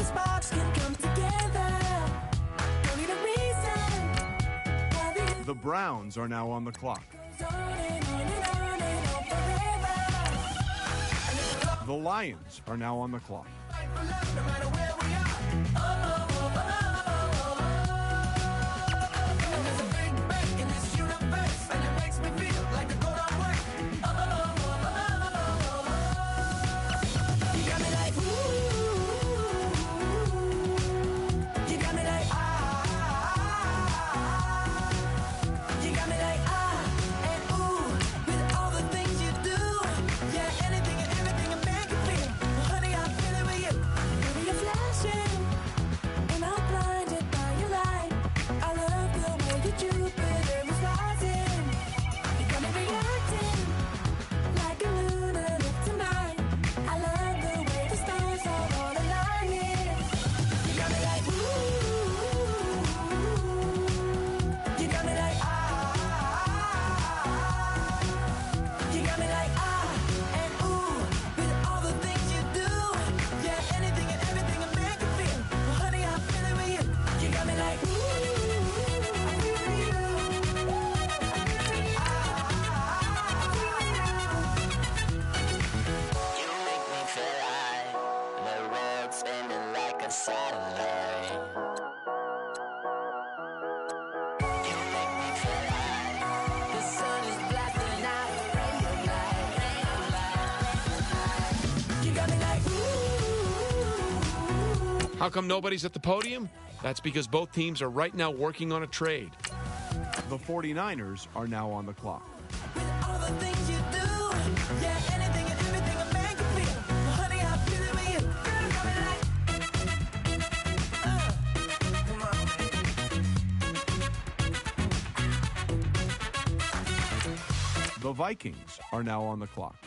the sparks can come together. Don't need a reason. The Browns are now on the clock. The Lions are now on the clock. How come nobody's at the podium? That's because both teams are right now working on a trade. The 49ers are now on the clock. The Vikings are now on the clock.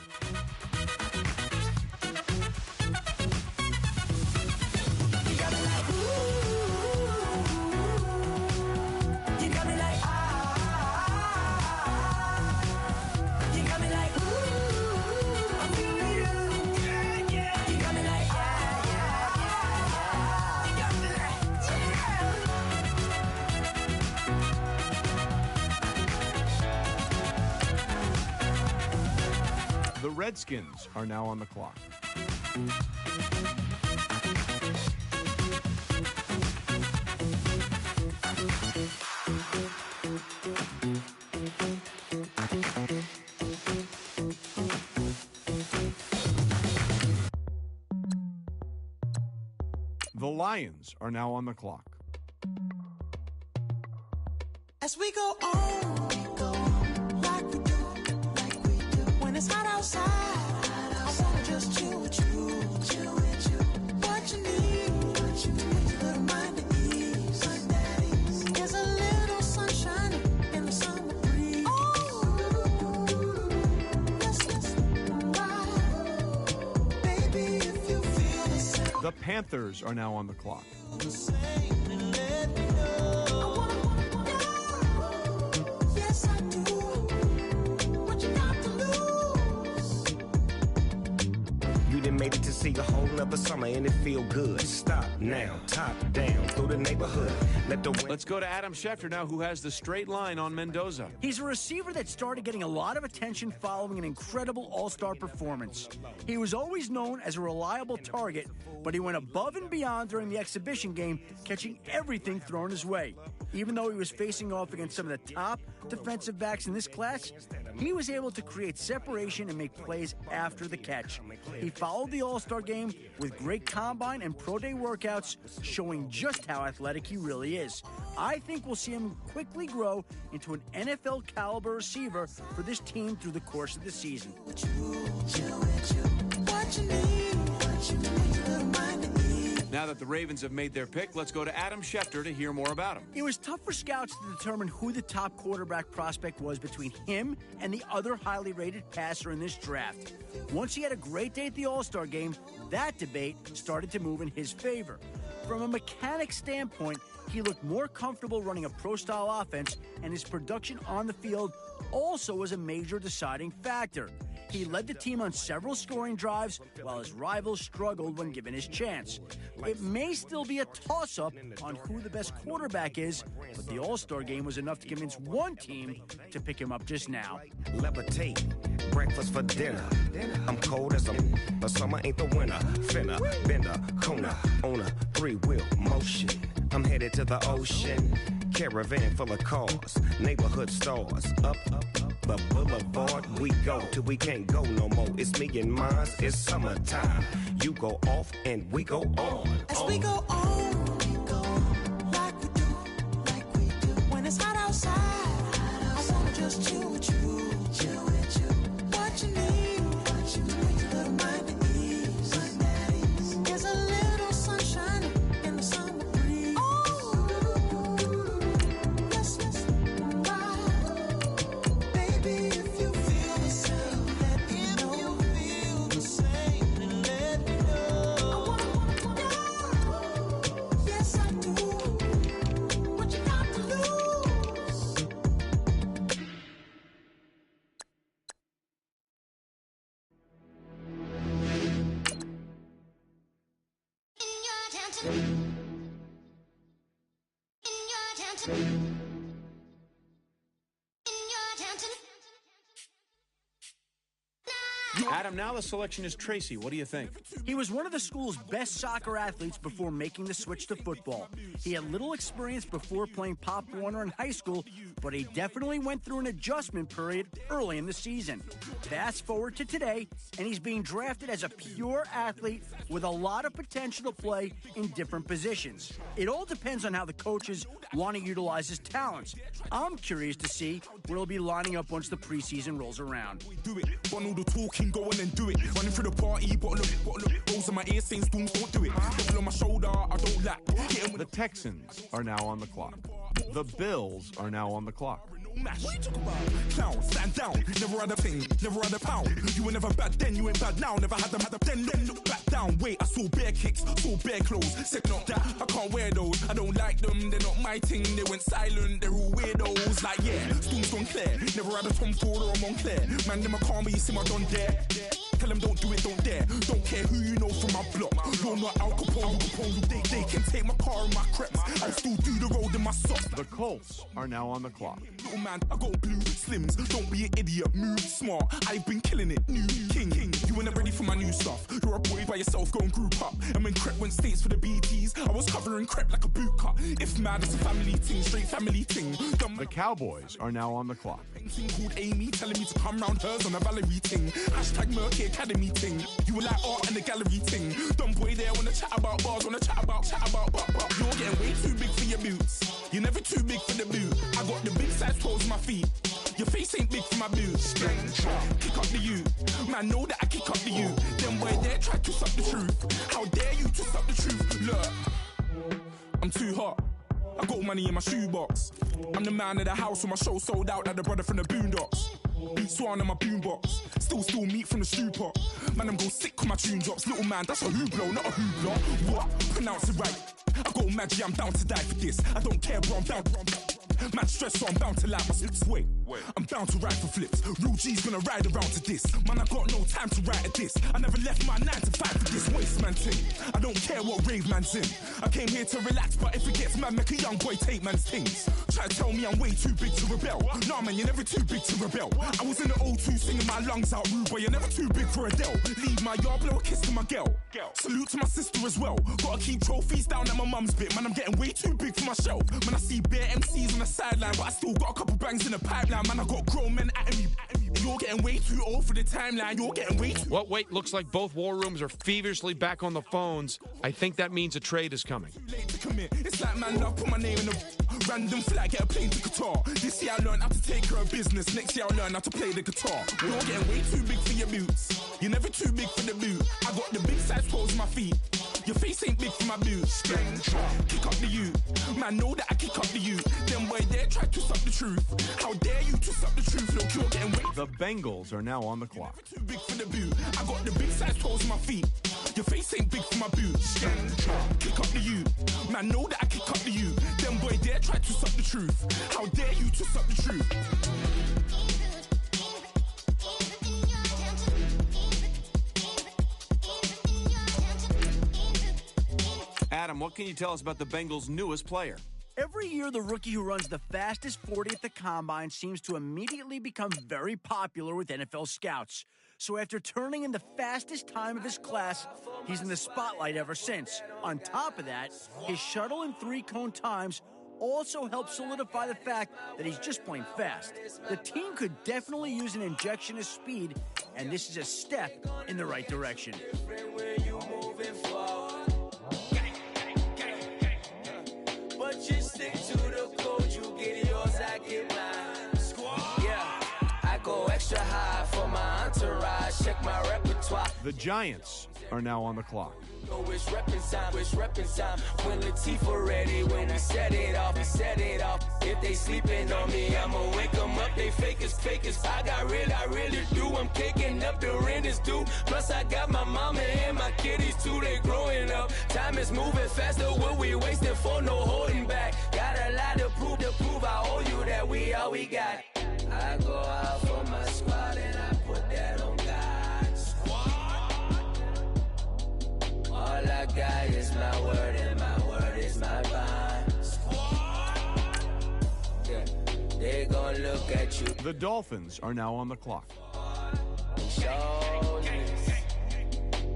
The Redskins are now on the clock. The Lions are now on the clock. As we go on, like we do, when it's hot outside, I wanna just chill with you. What you need, a little mind at ease. There's a little sunshine in the summer breeze. Oh, let's ride, baby, if you feel the same. The Panthers are now on the clock. Made it to see a whole nother summer and it feel good. Stop now, top down through the neighborhood. Let's go to Adam Schefter now, who has the straight line on Mendoza. He's a receiver that started getting a lot of attention following an incredible all-star performance. He was always known as a reliable target, but he went above and beyond during the exhibition game, catching everything thrown his way. Even though he was facing off against some of the top defensive backs in this class, he was able to create separation and make plays after the catch. He followed the All-Star game with great combine and pro day workouts, showing just how athletic he really is. I think we'll see him quickly grow into an NFL caliber receiver for this team through the course of the season. Now that the Ravens have made their pick, let's go to Adam Schefter to hear more about him. It was tough for scouts to determine who the top quarterback prospect was between him and the other highly rated passer in this draft. Once he had a great day at the All-Star game, that debate started to move in his favor. From a mechanic standpoint, he looked more comfortable running a pro-style offense, and his production on the field also was a major deciding factor. He led the team on several scoring drives, while his rivals struggled when given his chance. It may still be a toss-up on who the best quarterback is, but the All-Star game was enough to convince one team to pick him up just now. Levitate, breakfast for dinner. I'm cold as but summer ain't the winter. Finna, bender, Kona, on a three-wheel motion. I'm headed to the ocean. Caravan full of cars, neighborhood stars. Up the boulevard we go till we can't go no more. It's me and mine, it's summertime. You go off and we go on. As we go on, like we do. When it's hot outside, I wanna just chill with you. What you need, a little mind at ease. There's a little sunshine in the summer breeze. Oh, let's ride. Baby, if you feel the same, let me know. If you feel the same, then let me know. I wanna know. Yes, I do. What you got to lose? Adam, now the selection is Tracy. What do you think? He was one of the school's best soccer athletes before making the switch to football. He had little experience before playing Pop Warner in high school, but he definitely went through an adjustment period early in the season. Fast forward to today, and he's being drafted as a pure athlete with a lot of potential to play in different positions. It all depends on how the coaches want to utilize his talents. I'm curious to see where he'll be lining up once the preseason rolls around. Do it, want all the talking, go on and do it. Running through the party, bottle of rolls in my ear, saying storms don't do it. Double on my shoulder, I don't lack. The Texans are now on the clock. The Bills are now on the clock. What you talk about? Clown, stand down, never had a thing, never had a pound. You were never bad then, you ain't bad now. Never had them, then look back down. Wait, I saw bare kicks, saw bare clothes. Said not that, I can't wear those. I don't like them, they're not my thing. They went silent, they're all weirdos. Like yeah, storms gone clear. Never had a Tom Ford or a Montclair. Man, them I can't, but you see my don dare. Tell them don't do it, don't dare. Don't care who you know from my block. You're not Al Capone. They can take my car and my creps. I'll still do the road in my socks. The Colts are now on the clock. Little man, I got blue slims. Don't be an idiot, move smart. I've been killing it, new king. You ain't ready for my new stuff. You're a boy by yourself, go and group up. And when Crep went states for the BTs, I was covering Crep like a boot cut. If mad, it's a family thing, straight family thing. The Cowboys are now on the clock. Thing called Amy telling me to come round hers on a Valerie ting. Hashtag Murky Academy ting. You were like art and the gallery ting. Dumb boy there wanna chat about bars, wanna chat about. You're getting way too big for your boots. You're never too big for the boot. I got the big size toes on my feet. Your face ain't big for my boots. Kick up the you. Man, know that I kick up the you. Them boy there try to suck the truth. How dare you to suck the truth? Look, I'm too hot. I got money in my shoebox. I'm the man of the house when my show sold out like the brother from the Boondocks. Beat Swan in my boombox. Still meat from the stew pot. Man, I'm go sick when my tune drops. Little man, that's a hooplo, not a hoopla. What? Pronounce it right. I got magic, I'm down to die for this. I don't care, bro, I'm down. Man stressed, so I'm bound to like my slips. Wait, I'm bound to ride for flips. Real G's gonna ride around to this. Man, I got no time to write at this. I never left my 9 to 5 for this waste man thing. I don't care what rave man's in. I came here to relax, but if it gets mad, make a young boy take man's things. Try to tell me I'm way too big to rebel. Nah, man, you're never too big to rebel. I was in the O2 singing my lungs out rude, but you're never too big for Adele. Leave my yard, blow a kiss to my girl. Salute to my sister as well. Gotta keep trophies down at my mum's bit. Man, I'm getting way too big for my shelf. Man, I see bare MCs on the sideline, but I still got a couple bangs in the pipeline. Man, I got grown men at me. You're getting way too old for the timeline. You're getting way too... Well, wait, looks like both war rooms are feverishly back on the phones. I think that means a trade is coming. Late to commit. It's like, man, I put my name in a random flag, get a plane to Qatar. This year I learned how to take care of business. Next year I learned how to play the guitar. You're getting way too big for your boots. You're never too big for the boot. I got the big size toes on my feet. Your face ain't big for my boots. Kick up the you. Man, know that I kick up the you. Them boy there try to suck the truth. How dare you to suck the truth? Look, you're getting way The Bengals are now on the clock. too big for the boot. I got the big size toes on my feet. Your face ain't big for my boots. Kick up the you. Man, know that I kick up the you. Them boy there try to suck the truth. How dare you to suck the truth? Adam, what can you tell us about the Bengals' newest player? Every year, the rookie who runs the fastest 40 at the Combine seems to immediately become very popular with NFL scouts. So after turning in the fastest time of his class, he's in the spotlight ever since. On top of that, his shuttle and three-cone times also help solidify the fact that he's just plain fast. The team could definitely use an injection of speed, and this is a step in the right direction. But you stick to the code, you get yours, I get mine. Squad. Yeah, I go extra high for my entourage, check my repertoire. The Giants are now on the clock. Oh, it's reppin' time. When Latifah ready, when we set it off, If they sleeping on me, I'ma wake them up, they fakers. I really do, I'm kicking up, the rent is due. Plus I got my mama and my kiddies too, they growing up. Time is moving faster, what we wasting for, no holding back. Got a lot to prove, I owe you that we all we got. I go out for my squad and I put that on God. All I got is my word, and my word is my bond. Yeah, they gon' look at you. The Dolphins are now on the clock.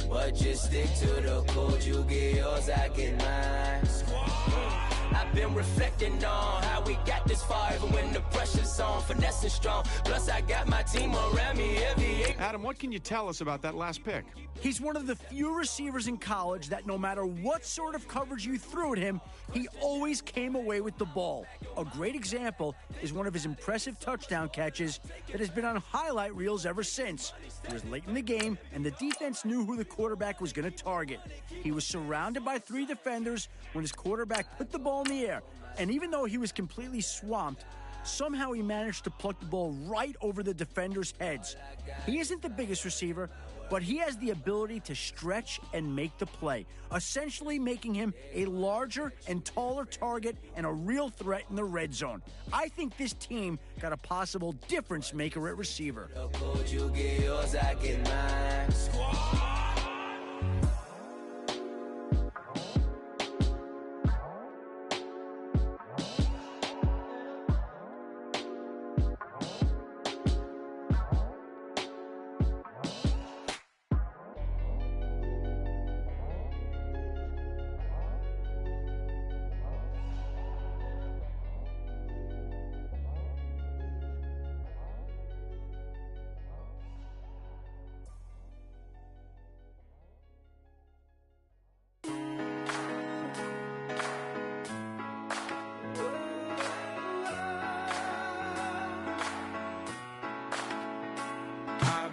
But just stick to the code, you get yours, I get mine. I've been reflecting on how we got this far, even when the pressure's on, finessing strong. Plus I got my team around me every. Adam, what can you tell us about that last pick? He's one of the few receivers in college that no matter what sort of coverage you threw at him, he always came away with the ball. A great example is one of his impressive touchdown catches that has been on highlight reels ever since. It was late in the game, and the defense knew who the quarterback was going to target. He was surrounded by three defenders when his quarterback put the ball in the air, and even though he was completely swamped, somehow he managed to pluck the ball right over the defenders' heads. He isn't the biggest receiver, but he has the ability to stretch and make the play, essentially making him a larger and taller target and a real threat in the red zone. I think this team got a possible difference maker at receiver. You get yours, I get mine.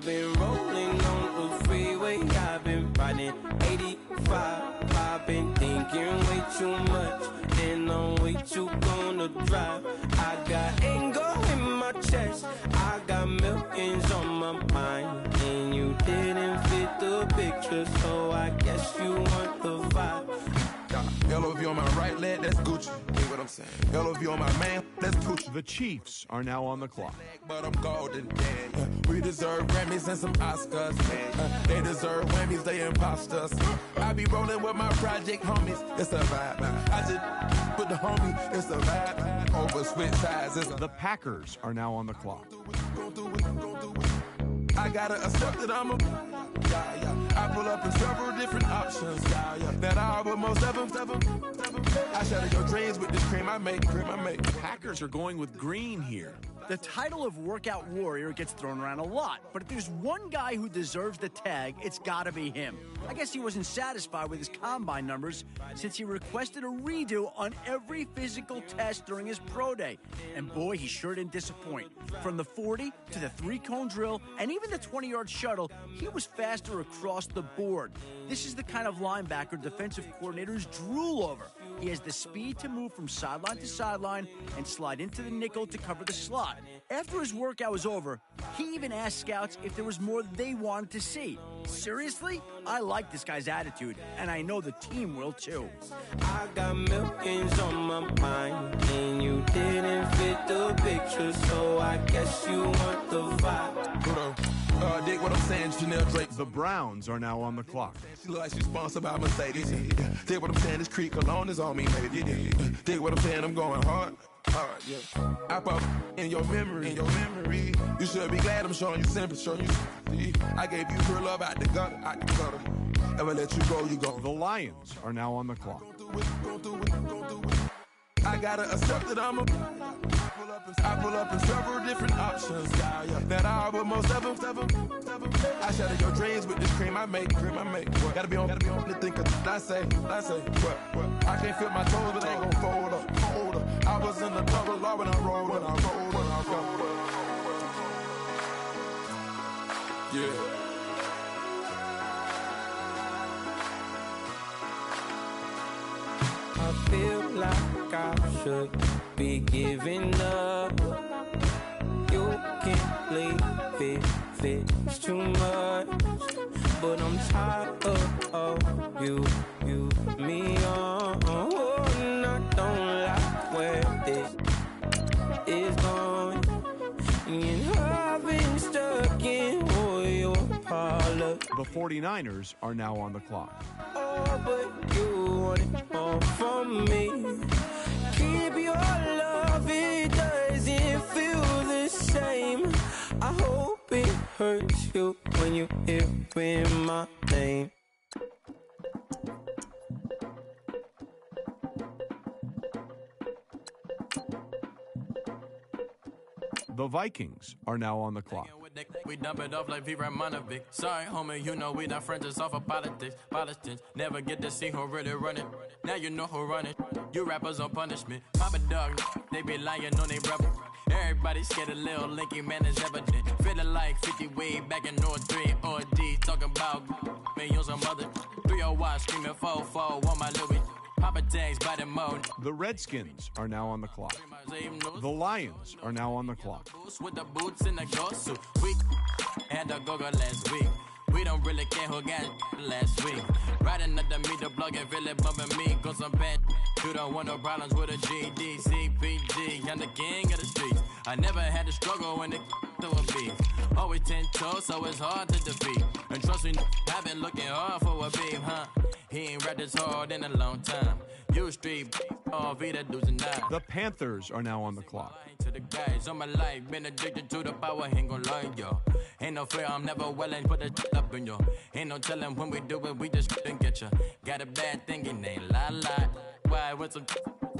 Been rolling on the freeway, I've been riding 85. I've been thinking way too much, and I'm way too gonna drive. I got anger in my chest, I got millions on my mind, and you didn't fit the picture, so I guess you want the vibe. LOV on my right leg, that's Gucci. Hear what I'm saying? LOV on my man, that's Gucci. The Chiefs are now on the clock. But I'm golden, yeah. We deserve Grammys and some Oscars. They deserve whammies, they imposters. I be rolling with my project homies, it's a vibe. I just put the homie, it's a vibe. Over switch sides, it's a. The Packers are now on the clock. I gotta accept that I'm a. I pull up in several different options. That I would most ever. I shatter your dreams with this cream I make. The Packers are going with green here. The title of workout warrior gets thrown around a lot, but if there's one guy who deserves the tag, it's gotta be him. I guess he wasn't satisfied with his combine numbers since he requested a redo on every physical test during his pro day. And boy, he sure didn't disappoint. From the 40 to the three-cone drill and even the 20-yard shuttle, he was faster across the board. This is the kind of linebacker defensive coordinators drool over. He has the speed to move from sideline to sideline and slide into the nickel to cover the slot. After his workout was over, he even asked scouts if there was more they wanted to see. Seriously? I like this guy's attitude, and I know the team will too. I got millions on my mind, and you didn't fit the picture, so I guess you want the vibe. Dig what I'm saying, Chanel Drake. The Browns are now on the clock. She look like she's sponsored by Mercedes. Yeah. Dig what I'm saying, this Creek cologne is on me, baby. Yeah. Dig what I'm saying, I'm going hard. Yeah. I pop in your memory, You should be glad I'm showing you sympathy. I gave you pure love out the gutter, Ever let you go, you go. The Lions are now on the clock. Go through it. I gotta accept that I'm a. I pull up in several different options, yeah. That I would most ever. I shatter your dreams with this cream I make. What? Gotta be on to think of. I say. What? I can't feel my toes, but they ain't gon' fold up. I was in the double law when I rolled. Yeah. I feel like I should be giving up. You can't leave it's too much. But I'm tired of you, me on. And I don't like where this is going. And I've been stuck in all your parlor. The 49ers are now on the clock. Oh, but you want it all from me. Keep your love, it doesn't feel the same. I hope it hurts you when you hear my name. The Vikings are now on the clock. We dump it off like V. Ramonovic. Sorry, homie, you know we not friends, it's all for politics. Politics never get to see who really run it. Now you know who run it. You rappers on punishment. Papa dog, they be lying on they brother. Everybody scared of Lil Linky, man, is evident. Feeling like 50 way back in 03 or D. Talking about millions of mother. 301 screaming 4-4 on my Louis. Papa tags by the mode. The Redskins are now on the clock. The Lions are now on the clock. With the boots and the go suit. We had a go-go last week. We don't really care who got last week. Riding under me, the blog and really bumping me. Cause I'm bad. You don't want no problems with a GD, CPG. I'm the king of the streets. I never had to struggle when it to a beat. Always 10 toes, so it's hard to defeat. And trust me, I've been looking hard for a beat, huh? He ain't rapped this hard in a long time. You street, all Vita dudes and die. The Panthers are now on the clock. To the guys on my life, been addicted to the power, ain't gon' lie, yo. Ain't no fear, I'm never willing, put the up in yo. Ain't no telling when we do it, we just didn't get ya. Got a bad thinking, ain't lie. Why, with some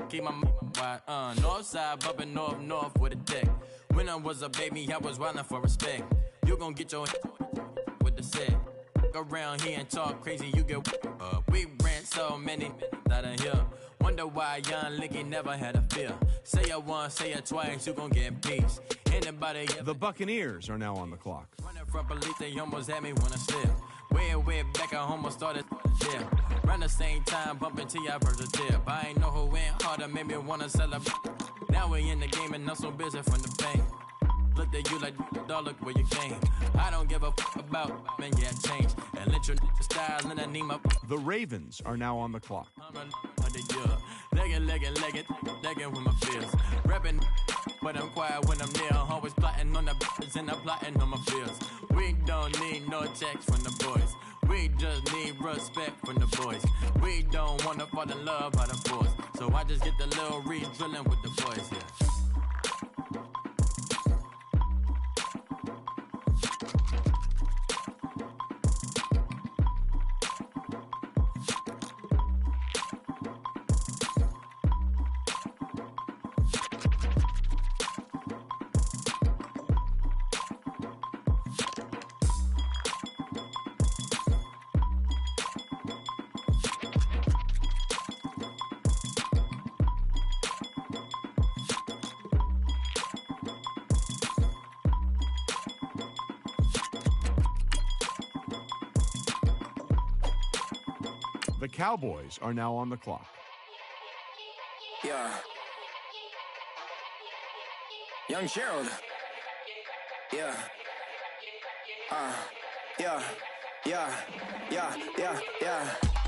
keep my wide, north side, bumping north with a dick. When I was a baby, I was wildin' for respect. You gon' get your with the set. Around here and talk crazy, you get we ran so many out of here. Wonder why young Licky never had a fear. Say it once, say it twice, you gon' get peace. Anybody The Buccaneers are now on the clock. Running from police, they almost had me wanna slip. Way back, I almost started yeah. Around the same time, bumping till I burst a tip. I ain't know who went harder, made me wanna celebrate. Now we in the game and I'm so busy from the pain. Look at you like, dog, look where you came. I don't give a about, man, yeah, change. And let your style and I need my. The Ravens are now on the clock. Legging with my fears. Rapping, but I'm quiet when I'm near. Always plotting on the bitches and I'm plotting on my fears. We don't need no checks from the boys. We just need respect from the boys. We don't wanna fall in love by the force. So I just get the little re-drilling with the boys, yeah. The Cowboys are now on the clock. Yeah. Young Gerald. Yeah.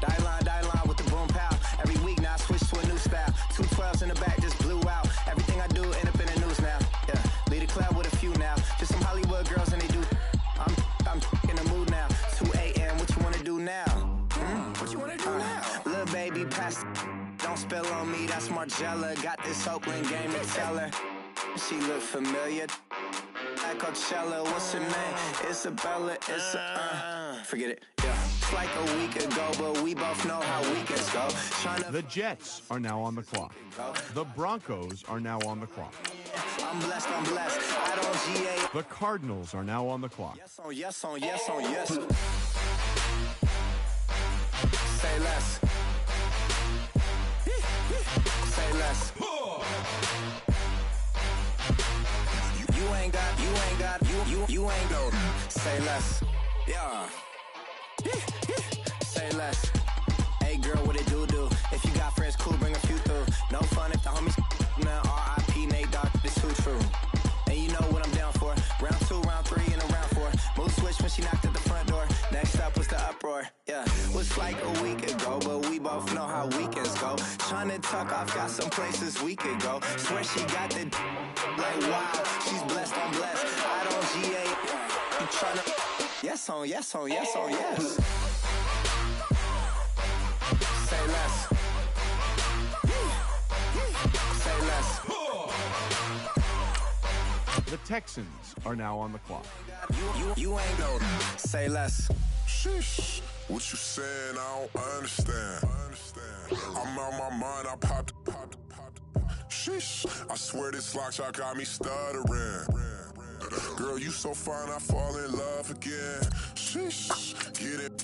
Die line with the boom pow. Every week now I switch to a new style. 2 12s in the back just blew out. Everything I do end up in the news now. Yeah. Lead a club with a few now. Just some Hollywood girls and they do. I'm baby, pass. Don't spill on me, that's Margella. Got this Oakland game to tell her. She look familiar. At Coachella, what's her name? Isabella, forget it, yeah. It's like a week ago, but we both know how weekends go. The Jets are now on the clock. The Broncos are now on the clock. I'm blessed, I don't GA. The Cardinals are now on the clock. Yes on yes on yes on yes. Say less. Say less. You ain't got, you ain't go. Say less. Yeah. Say less. Hey girl, what it do? If you got friends, cool, bring a few through. No fun if the homies now R.I.P. Nate Dogg, this too true. And you know what I'm down for. Round 2, round 3, and a round 4. Mood switch when she knocked at the front door. Next up was the uproar. Yeah, was like a week ago, but we both know how weekends go. Tryna tuck off, got some places we could go. Swear she got the like wow, she's blessed, I'm blessed. I don't GA. You tryna yes on yes on yes on yes. Say less. Say less. The Texans are now on the clock. You ain't go. Say less. Sheesh. What you saying? I don't understand. I'm out my mind. I popped. Sheesh. I swear this lock shot got me stuttering. Girl, you so fine, I fall in love again. Sheesh. Get it.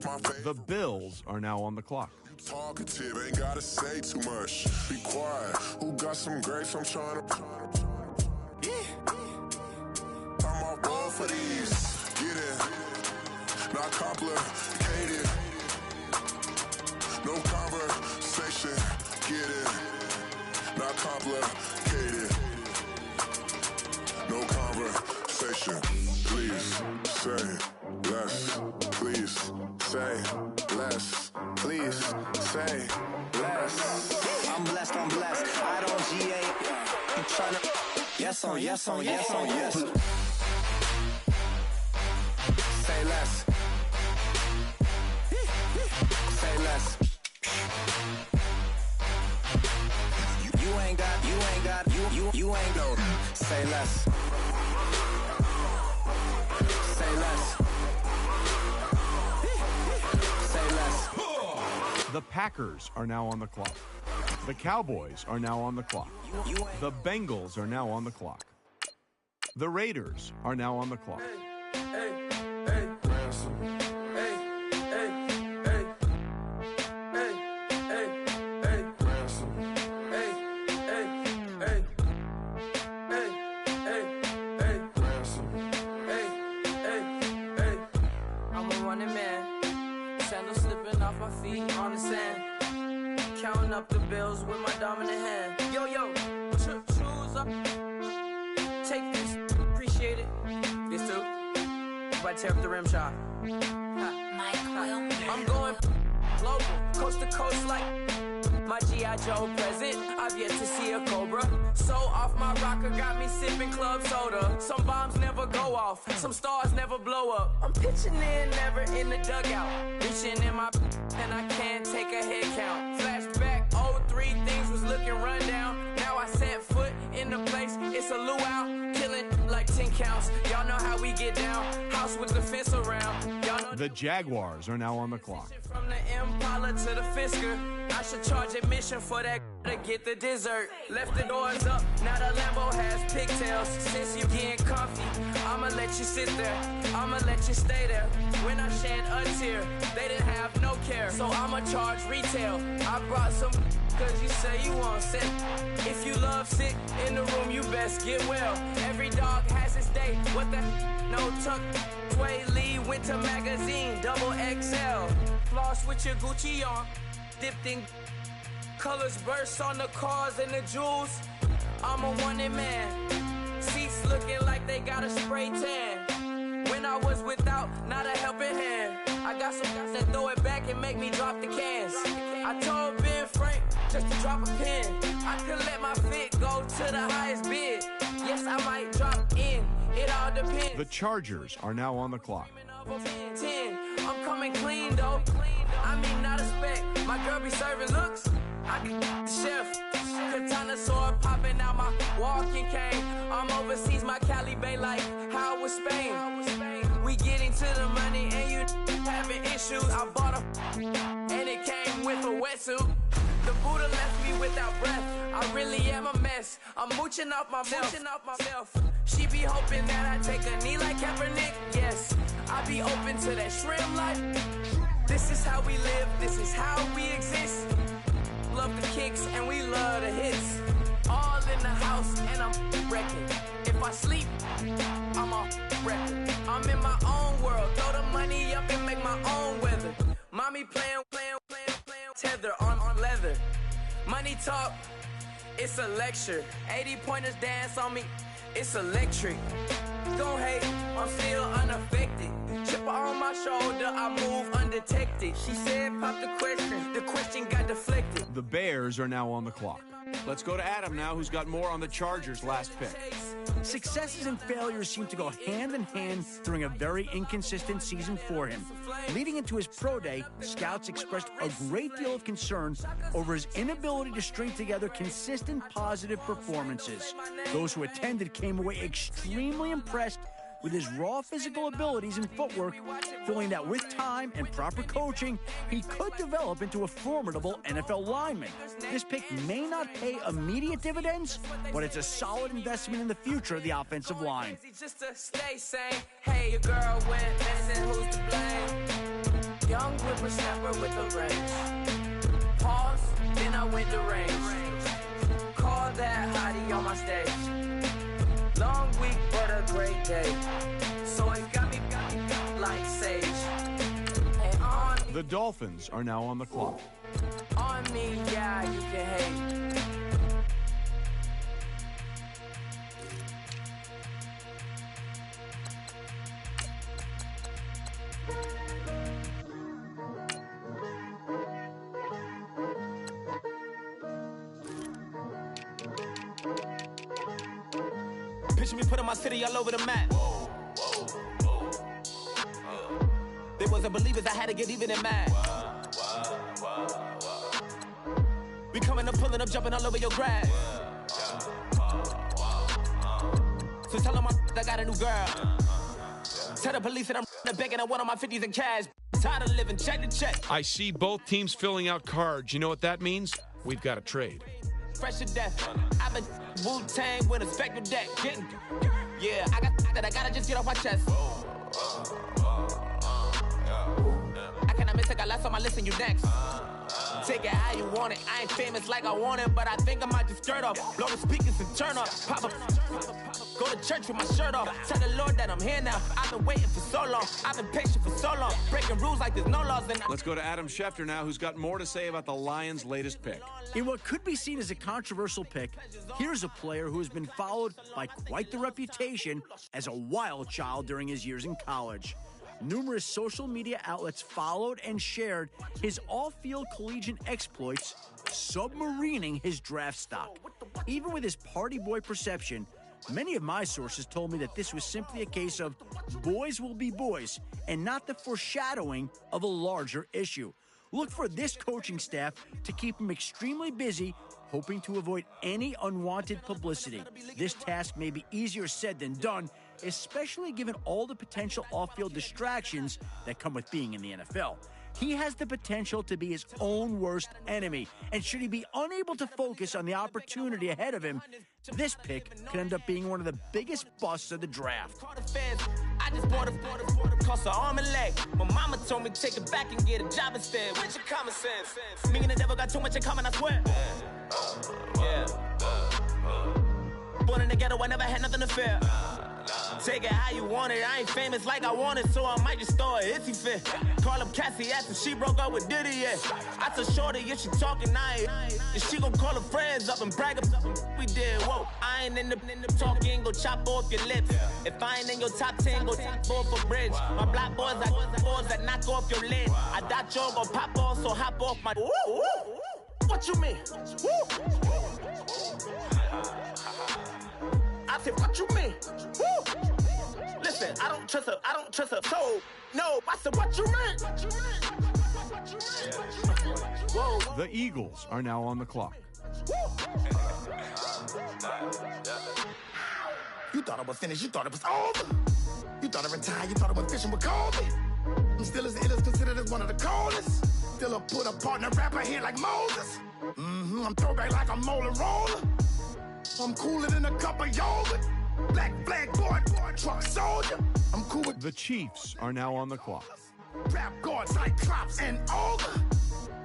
My face. The Bills are now on the clock. Talkative, ain't gotta say too much. Be quiet. Who got some grapes? I'm trying to. I'm all roll for these. Get it. Not complicated. No conversation. Get it. Not complicated. No conversation. Please say less. Please say less. Please say less. I'm blessed, I don't GA. You tryna yes on yes on yes on yes. Say less. Say less. You ain't got, you ain't go. Say less. Say less. Say less. The Packers are now on the clock. The Cowboys are now on the clock. The Bengals are now on the clock. The Raiders are now on the clock. I'm a running man. Sandals slipping off my feet on the sand. Counting up the bills with my dominant hand. Yo, choose up. Take this, appreciate it. This too. If I tear up the rim shot. I'm going global, coast to coast like my G.I. Joe present. I've yet to see a Cobra. So off my rocker got me sipping club soda. Some bombs never go off, some stars never blow up. I'm pitching in, never in the dugout. Reaching in my and I can't take a head count. Flashback, 03, things was looking run down. Now I set foot in the place, it's a luau. Killing like 10 counts. Y'all know how we get down. House with the fence around. Y'all know the Jaguars are now on the clock. From the Impala to the Fisker, I should charge admission for that to get the dessert. Left the doors up, now the Lambo has pigtails. Since you getting comfy, I'ma let you sit there. I'ma let you stay there. When I shed a tear, they didn't have no care. So I'ma charge retail. I brought some cause you say you want sick. If you love sick in the room, you best get well. Every dog has its day. What the no tuck. Sway Lee Winter Magazine, double XL. Floss with your Gucci on. Dipped in colors burst on the cars and the jewels. I'm a wanted man. Seats looking like they got a spray tan. When I was without, not a helping hand. I got some guys that throw it back and make me drop the cans. I told Ben Frank just to drop a pin. I could let my fit go to the highest bid. Yes, I might drop in. It all depends. The Chargers are now on the clock. 10. I'm coming clean though. I mean, not a spec. My girl be serving looks. I can the chef. Katana sword popping out my walking cane. I'm overseas, my Cali Bay like how was Spain. We getting to the money and you having issues. I bought a and it came with a wetsuit. The Buddha left me without breath. I really am a mess. I'm mooching off myself. She be hoping that I take a knee like Kaepernick. Yes, I be open to that shrimp life. This is how we live. This is how we exist. Love the kicks and we love the hits. All in the house and I'm wrecking. If I sleep, I'm a wrecker. I'm in my own world. Throw the money up and make my own weather. Mommy playing tether on leather. Money talk, it's a lecture. 80 pointers dance on me, it's electric. Don't hate, I'm still unaffected. Chipper on my shoulder, I move undetected. She said pop the question got deflected. The Bears are now on the clock. Let's go to Adam now, who's got more on the Chargers' last pick. Successes and failures seem to go hand in hand during a very inconsistent season for him. Leading into his pro day, scouts expressed a great deal of concern over his inability to string together consistent positive performances. Those who attended came away extremely impressed with his raw physical abilities and footwork, feeling that with time and proper coaching, he could develop into a formidable NFL lineman. This pick may not pay immediate dividends, but it's a solid investment in the future of the offensive line. Just to stay sane. Hey, your girl went missing, who's to blame? Young whippersnapper with the range. Pause, then I went to range. Call that hottie on my stage. Long week, but a great day. So it got me like sage. And on The Dolphins are now on the clock. On me, yeah, you can hate. Picture me putting my city all over the map. They wasn't believers, I had to get even in mad. We coming up, pulling up, jumping all over your grass. So tell them I got a new girl. Tell the police that I'm begging, I want all my 50s in cash. Tired of living check to check. I see both teams filling out cards. You know what that means? We've got a trade. Fresh to death. I've been Wu-Tang with a spectral deck. Yeah, I gotta just get off my chest. I cannot miss, I got last on my list and you next. Take it how you want it. I ain't famous like I want it, but I think I might just skirt off. Blow the speakers and turn up. Pop up. Go to church with my shirt off. Tell the Lord that I'm here now. I've been waiting for so long. I've been patient for so long. Breaking rules like there's no laws. Let's go to Adam Schefter now, who's got more to say about the Lions' latest pick. In what could be seen as a controversial pick, here's a player who has been followed by quite the reputation as a wild child during his years in college. Numerous social media outlets followed and shared his off-field collegiate exploits, submarining his draft stock. Even with his party boy perception, many of my sources told me that this was simply a case of boys will be boys and not the foreshadowing of a larger issue. Look for this coaching staff to keep him extremely busy, hoping to avoid any unwanted publicity. This task may be easier said than done, especially given all the potential off-field distractions that come with being in the NFL. He has the potential to be his own worst enemy, and should he be unable to focus on the opportunity ahead of him, this pick could end up being one of the biggest busts of the draft. I just bought a cost an arm and leg. My mama told me to take it back and get a job instead. Where's your common sense? Me and the devil got too much in common, I swear. Yeah. Born in the ghetto, I never had nothing to fear. Take it how you want it. I ain't famous like I want it, so I might just throw a hissy fit. Call up Cassie, ask if she broke up with Diddy, yeah. I told Shorty if she talking, if she gon' call her friends up and brag up, we did. Whoa, I ain't in the talking, go chop off your lips. If I ain't in your top 10, go top 4 for bridge. My black boys, I got the boys that knock off your lid. I doubt you're gon' pop off, so hop off my. What you mean? I said, what you mean? Listen. Listen, I don't trust her soul. No, I said, what you mean? Whoa. The Eagles are now on the clock. You thought I was finished, you thought it was over. You thought I retired, you thought I went fishing with Kobe. I'm still as ill as considered as one of the coldest. Still a put a partner rapper here like Moses. I'm throwback like a molar roller. I'm cooler than a cup of yogurt. Black flag boy, truck soldier. I'm cool with The Chiefs are now on the clock. rap guards like Klops and Ogre.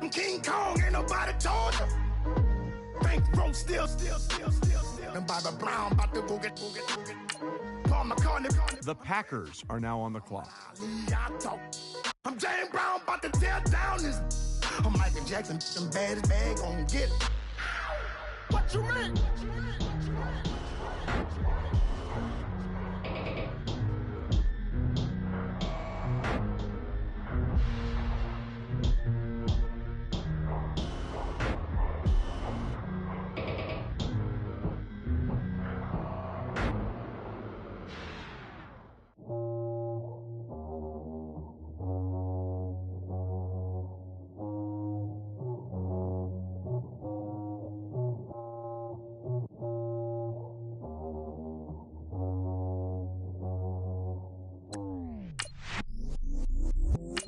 I'm King Kong, ain't nobody told you. Bankroll still. And Bobby Brown about to go get. Paul McCartney. The Packers are now on the clock. I'm James Brown about to tear down this. I'm Michael Jackson, some bad as bad gon' get it. What you mean?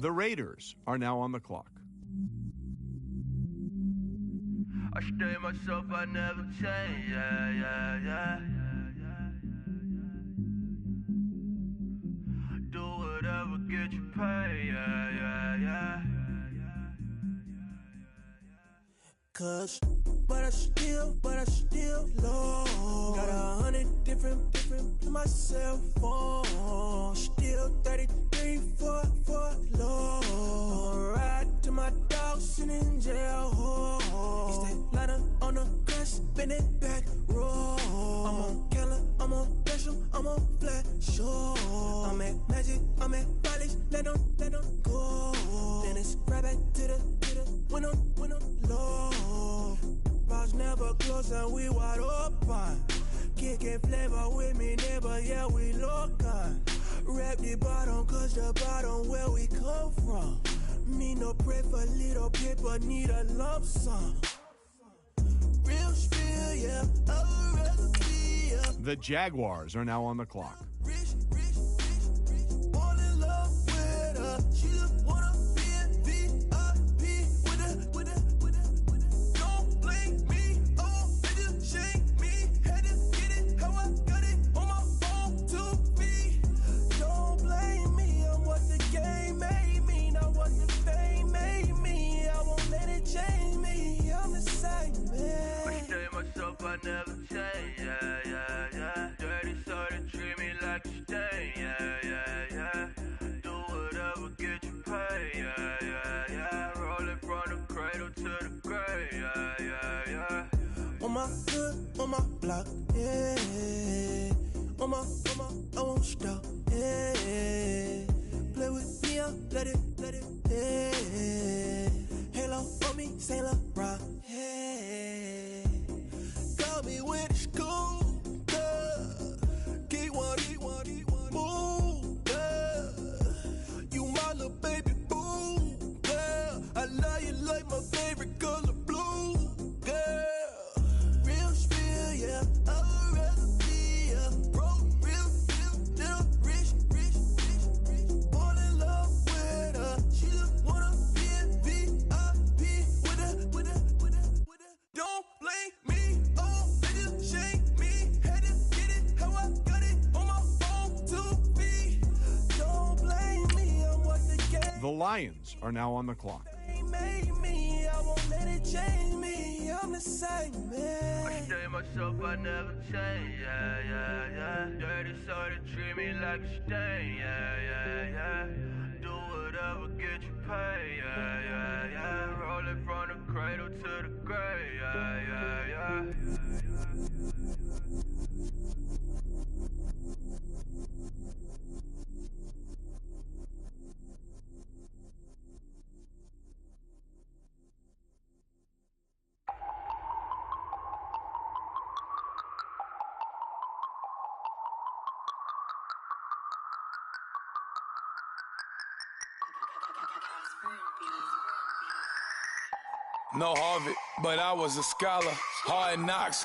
The Raiders are now on the clock. I stay myself, I never change, yeah. Do whatever, get you paid, yeah. Cause, but I still low. Got 100 different to my cell phone. Still 33 for low. I'ma ride to my dog sitting in jail. East Atlanta on the grass, spin it back, roll. I'm on Keller, I'm on Gresham, I'm on Flat Shore. I'm at Magic, I'm at Raleigh, let them go. Then it's right back to the when I'm low. Bars never close and we wide open. Kicking flavor with me, neighbor, yeah, we local. Rap the bottom, cause the bottom where we come from. Me no pray for little paper, need a lump sum. Real spill, yeah, I'd rather be, yeah. The Jaguars are now on the clock. Rich, fall in love with her. She just wanna be a VIP with her. Don't blame me, oh, nigga, shame me. Had to get it, how I got it on my phone to me. Don't blame me, I'm what the game made me, not what the fame made me. I won't let it change me, I'm the same man. I stay myself, I never change, yeah. Dirty soda, treat me like a stain, yeah. Do whatever, get you paid, yeah. Rolling from the cradle to the grave, yeah. On my hood, on my block, yeah. On my, I won't stop, yeah. Play with me, I'll let it, yeah. Halo on me, Saint Laurent, yeah. Got me with the school, yeah. Keep one, move, yeah. You my little baby boo, yeah. I love you like my favorite color blue, yeah. Real spill, yeah. I'd rather be a broke, real, little rich. Fall in love with her. She just wanna be a VIP with her. Don't blame me, oh, nigga, shame me. Had to get it, how I got it on my phone to me. Don't blame me, I'm what the game The Lions are now on the clock. made me. I won't let it change me. I'm the same man. I stay myself, I never change, yeah. Dirty soda, treat me like a stain, yeah. Do whatever, get you paid, yeah. Rolling from the cradle to the grave, yeah. No Harvard, but I was a scholar. Hard knocks,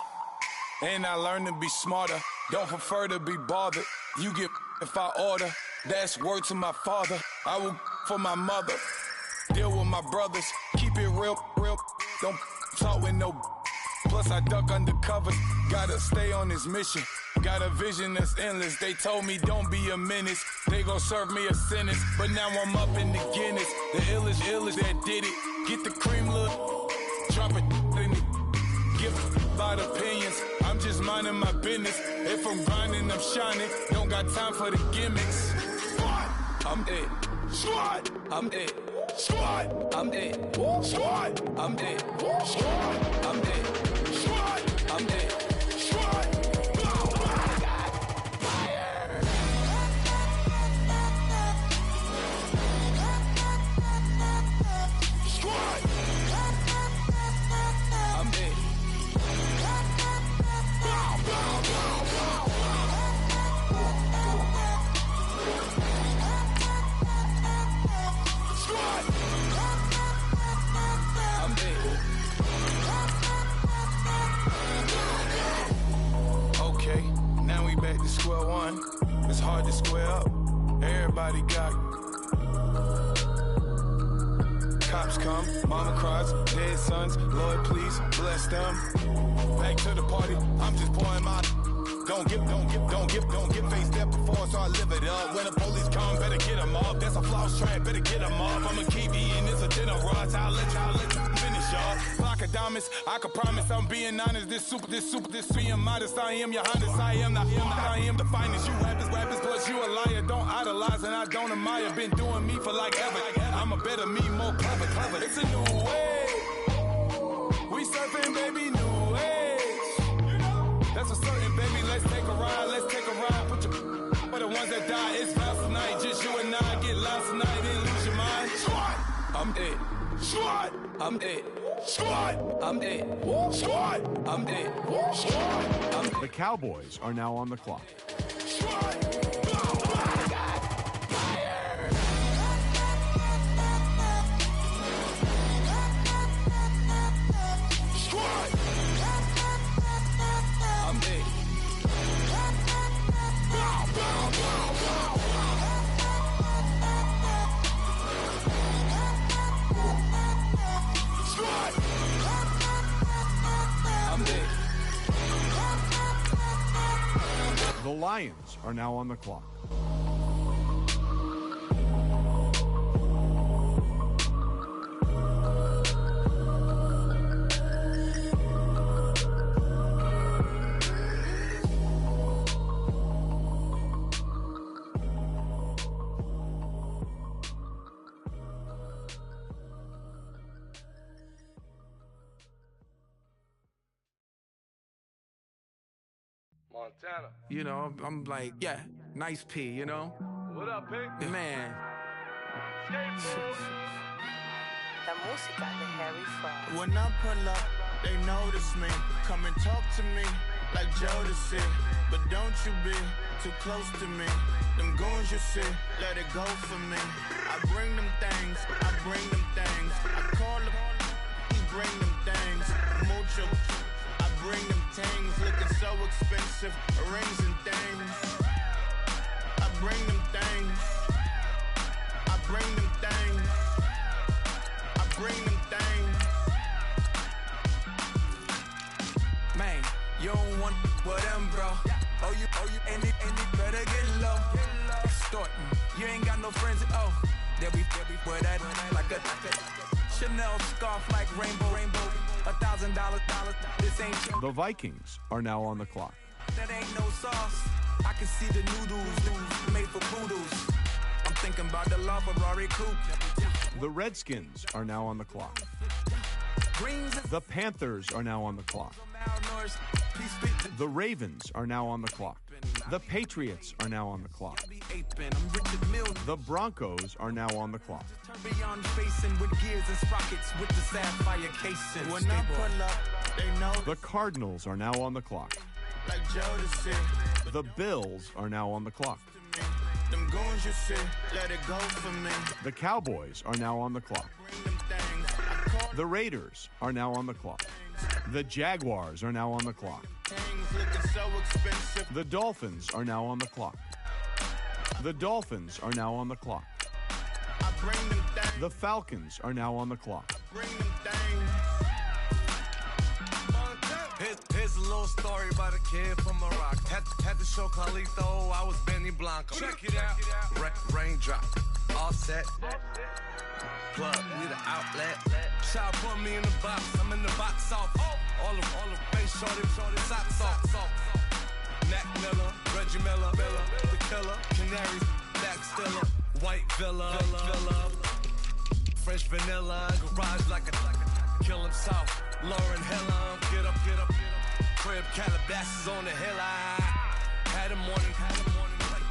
and I learned to be smarter. Don't prefer to be bothered. You get if I order. That's word to my father. I will for my mother. Deal with my brothers. Keep it real. Don't talk with no. Plus I duck undercover. Gotta stay on this mission. Got a vision that's endless. They told me don't be a menace. They gon' serve me a sentence. But now I'm up in the Guinness. The illest that did it. Get the cream look. Drop it in it. Give about opinions. I'm just minding my business. If I'm grinding, I'm shining. Don't got time for the gimmicks. Squad, I'm it. Squad, I'm it. Squad, I'm it. Squad, I'm it. Squad, I'm it. Squad, I'm it. Squad. Square one, it's hard to square up. Everybody got cops come, mama cries, dead sons. Lord, please bless them. Back to the party, I'm just pouring my. Don't get faced up before, so I live it up. When the police come, better get them off. That's a floss track, better get them off. I'm a kiwi and it's a dinner rush. I'll let you finish, y'all. Block of diamonds, I can promise I'm being honest. This being modest. I am your highness. I am the finest. You rappers, plus you a liar. Don't idolize and I don't admire. Been doing me for like ever. I'm a better me, more clever. It's a new way. We surfing, baby, new age. That's a certain, baby. Let's take a ride. Put your for the ones that die. It's last night. Just you and I get lost tonight and lose your mind. Squad, I'm it. Squad, I'm it. Squad, I'm it. Squad, I'm it. Squad, I'm it. The Cowboys are now on the clock. The Lions are now on the clock. Montana. You know, I'm like, yeah, nice P, you know? What up, Pink? Man. La música de Harry Fraud. When I pull up, they notice me. Come and talk to me like Jodeci. But don't you be too close to me. Them goons you see, let it go for me. I bring them things, I call them, he bring them things. Mucho, I bring them things. Looking so expensive, rings and things. I bring them things. I bring them things. I bring them things. Man, you don't want with them, bro. Oh, you, and it better get low. Extorting, you ain't got no friends. Oh, they'll be wear that like a Chanel scarf like rainbow. $1,000. This ain't The Vikings are now on the clock. That ain't no sauce. I can see the noodles made for poodles. I'm thinking about the LaFerrari coupe. The Redskins are now on the clock. The Panthers are now on the clock. The Ravens are now on the clock. The Patriots are now on the clock. The Broncos are now on the clock. Beyond facing with gears and sprockets with the sapphire casing. When I pull up, they know. The Cardinals are now on the clock. Like Jodeci. The Bills are now on the clock. Them goons you see, let it go for me. The Cowboys are now on the clock. The Raiders are now on the clock. The Jaguars are now on the clock. The Dolphins are now on the clock. The Dolphins are now on the clock. The Falcons are now on the clock. Here's a little story about a kid from Morocco. Had to show Carlito I was Benny Blanco. Check it out. Raindrop, offset. Plug, need an outlet. Shot put me in the box. I'm in the box off. All the face shorty, socks off. Mac Miller, Reggie Miller, the killer, Canaries, Black Stiller, White Villa, Fresh vanilla, garage like a kill himself. Lauren Hiller, get up. Crib Calabasas on the hill. I had a morning,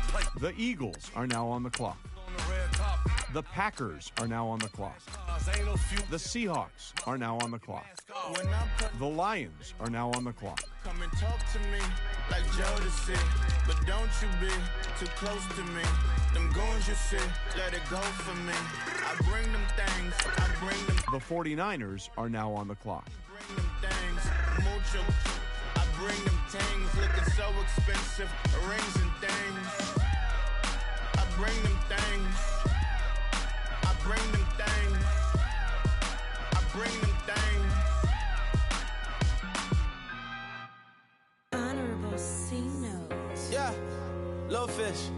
play. The Eagles are now on the clock. The Packers are now on the clock. The Seahawks are now on the clock. The Lions are now on the clock. Come and talk to me like Jodeci, but don't you be too close to me. Them goons you see, let it go for me. I bring them things, I bring them. The 49ers are now on the clock. Bring them things, mucho. I bring them things, looking so expensive, rings and things. I bring them things. I bring them things. I bring them things. Honorable C notes. Yeah, Lil Fish.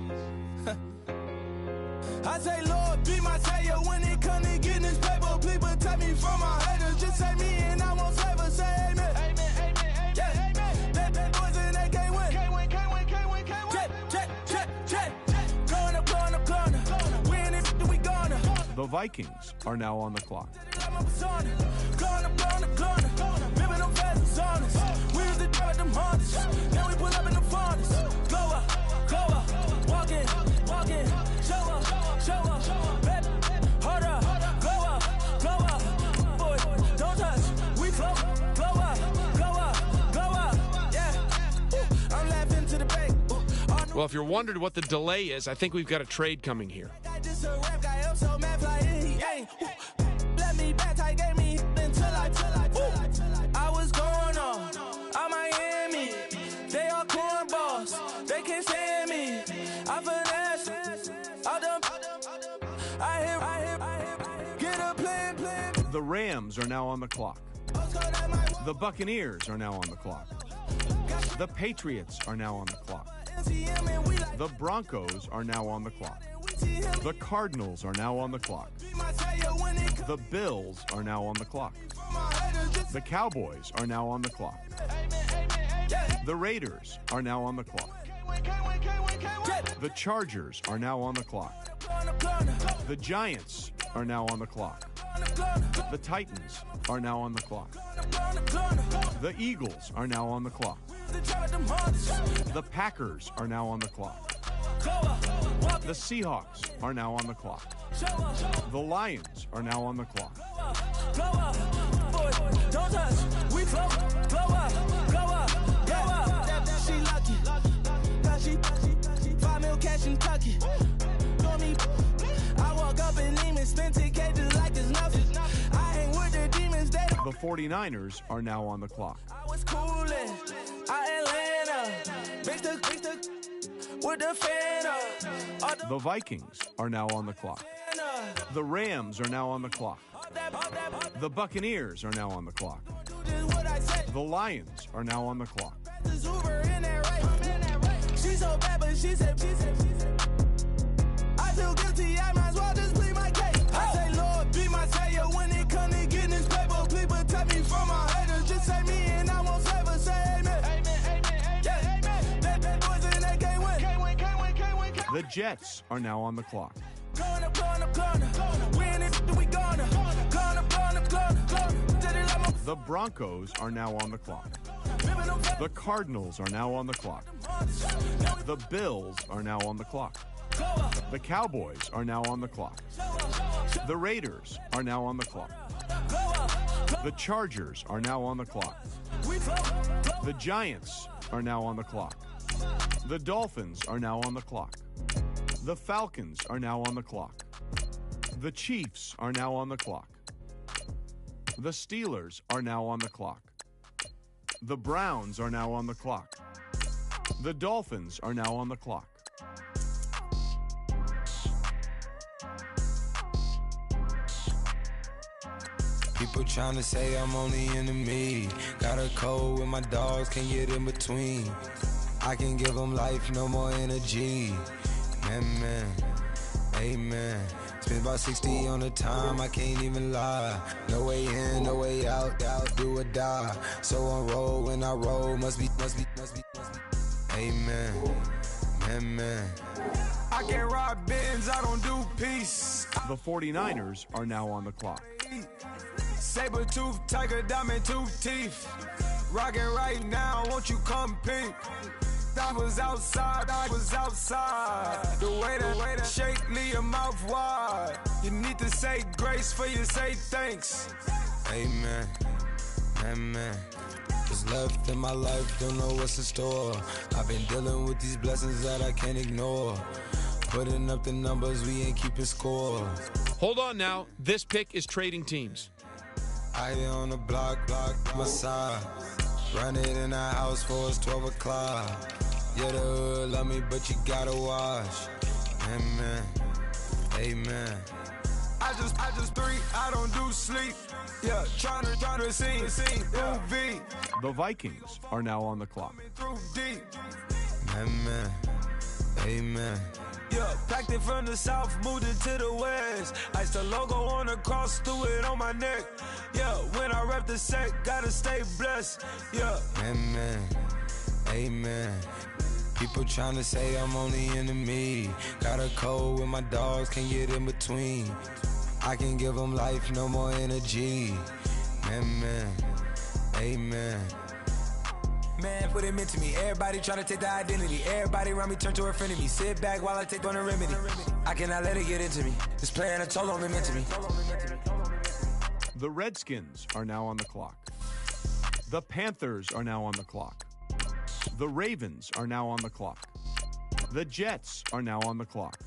I say, Lord, be my savior when it come to getting this paper. People take me from my haters. Just say me and I won't favor. Say amen. Amen. Yeah. That boys and they can't win. Jet. Going up. Win it, we gonna. The Vikings are now on the clock. Going up. Remember them fast on us. We was the drug them hunters. Now we pull up in the furnace. Go up. Walk in. Show up. Baby, hold up. Go up. Boy, don't touch. We flow up. Yeah. I'm laughing to the bank. Well, if you're wondering what the delay is, I think we've got a trade coming here. Just a rap guy, I'm so mad fly in, he ain't. Let me back, I gave me until I was going on Miami. They all cornballs, they can't stand me. I finesse, all them. I hear, get a plan. The Rams are now on the clock. The Buccaneers are now on the clock. The Patriots are now on the clock. The Broncos are now on the clock. The Cardinals are now on the clock. The Bills are now on the clock. The Cowboys are now on the clock. The Raiders are now on the clock. The Chargers are now on the clock. The Giants are now on the clock. The Titans are now on the clock. The Eagles are now on the clock. The Packers are now on the clock. The Seahawks are now on the clock. The Lions are now on the clock. Don't touch, we flow up. She lucky, cause she 5 mil cash in Kentucky. I walk up in demons, spend 10K just like it's nothing. I hang with the demons, they don't. The 49ers are now on the clock. I was coolin', Atlanta, mixed with the Fanta. The Vikings are now on the clock. The Rams are now on the clock. The Buccaneers are now on the clock. The Lions are now on the clock. She's so bad, but she said. I feel guilty, I might as well just plead my case. I say, Lord, be my savior when it come to getting this paper. People take me from my haters. Just say me and I won't favor. Say amen. Yeah. That boys and they can't win. The Jets are now on the clock. Going up. Win it, we gonna. The Broncos are now on the clock. The Cardinals are now on the clock. The Bills are now on the clock. The Cowboys are now on the clock. The Raiders are now on the clock. The Chargers are now on the clock. The Giants are now on the clock. The Dolphins are now on the clock. The Falcons are now on the clock. The Chiefs are now on the clock. The Steelers are now on the clock. The Browns are now on the clock. The Dolphins are now on the clock. People tryna say I'm only enemy. Got a cold with my dogs, can't get in between. I can give them life, no more energy. Man, amen. Spent about 60 on the time, I can't even lie. No way in, no way out, do or die. So on roll, when I roll, must be. Amen, man. I can't ride Benz, I don't do peace. The 49ers are now on the clock. Saber tooth, tiger, diamond tooth teeth. Rockin' right now, won't you come peep? I was outside. The way to shake, leave your mouth wide. You need to say grace for you say thanks. Amen, Just left in my life, don't know what's in store. I've been dealing with these blessings that I can't ignore. Putting up the numbers, we ain't keeping score. Hold on now. This pick is trading teams. I on the block, my side. Run it in the house for it's 12 o'clock. Yeah, the hood love me, but you gotta watch. Amen. I just three, I don't do sleep. Yeah, tryna see. UV. The Vikings are now on the clock. Through deep. Amen. Yeah, packed it from the south, moved it to the west. Iced the logo on the cross, threw it on my neck. Yeah, when I rep the set, gotta stay blessed. Yeah. Amen. People tryna say I'm only enemy. Got a cold with my dogs, can't get in between. I can give them life, no more energy. Amen. Man, what it meant to me. Everybody try to take the identity. Everybody around me turn to a friend of me. Sit back while I take on a remedy. I cannot let it get into me. This playing a toll on me meant to me. The Redskins are now on the clock. The Panthers are now on the clock. The Ravens are now on the clock. The Jets are now on the clock.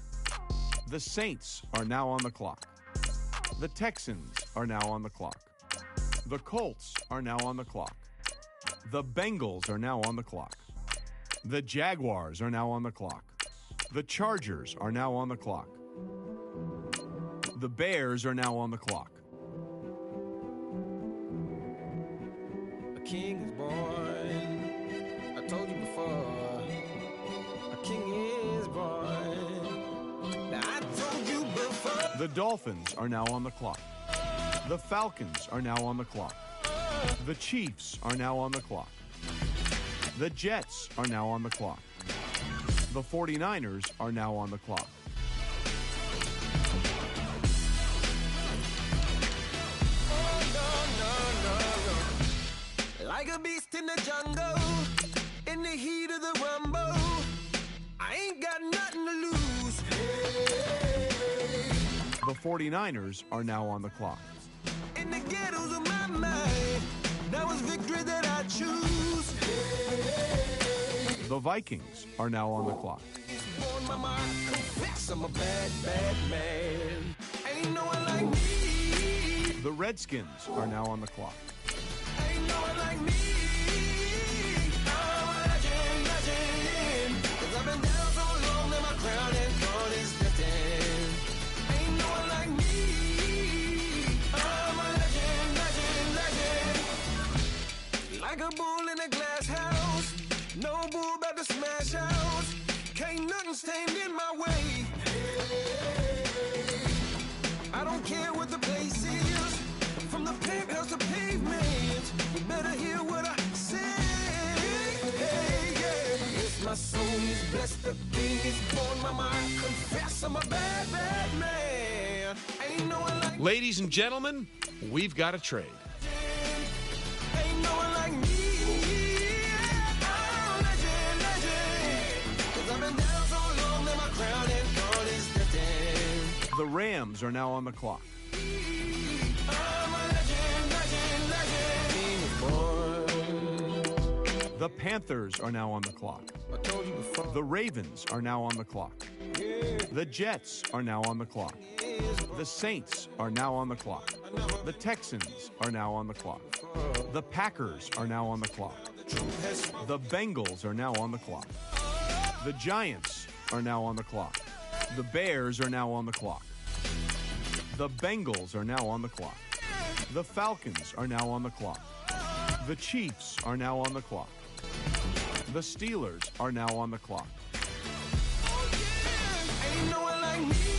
The Saints are now on the clock. The Texans are now on the clock. The Colts are now on the clock. The Bengals are now on the clock. The Jaguars are now on the clock. The Chargers are now on the clock. The Bears are now on the clock. A king is born. I told you before. A king is born. Now I told you before. The Dolphins are now on the clock. The Falcons are now on the clock. The Chiefs are now on the clock. The Jets are now on the clock. The 49ers are now on the clock. Like a beast in the jungle, in the heat of the rumble, I ain't got nothing to lose. Hey. The 49ers are now on the clock. In the ghettos of my mind, that was victory that I choose. Hey. The Vikings are now on the clock. Born mama, I confess I'm a bad man. Ain't no one like me. The Redskins are now on the clock. Ain't no one like me. I'm a legend. 'Cause I've been down so long that my crown and throne is destined. Ain't no one like me. I'm a legend. Like a bull in a glass house. No bull about to smash house. Can't nothing stand in my way. I don't care what the place is. From the penthouse to pavement, you better hear what I say. Hey, yeah. It's my soul, he's blessed, the king is born. Mama, I confess I'm a bad man. Ain't no one like Ladies and gentlemen, we've got a trade. Ain't no one like me. I'm a legend. 'Cause I've been down so long that my crown and throne is destined. The Rams are now on the clock. The Panthers are now on the clock. I told you before. The Ravens are now on the clock. The Jets are now on the clock. The Saints are now on the clock. The Texans are now on the clock. The Packers are now on the clock. The Bengals are now on the clock. The Giants are now on the clock. The Bears are now on the clock. The Bengals are now on the clock. The Falcons are now on the clock. The Chiefs are now on the clock. The Steelers are now on the clock. Ain't no one like me.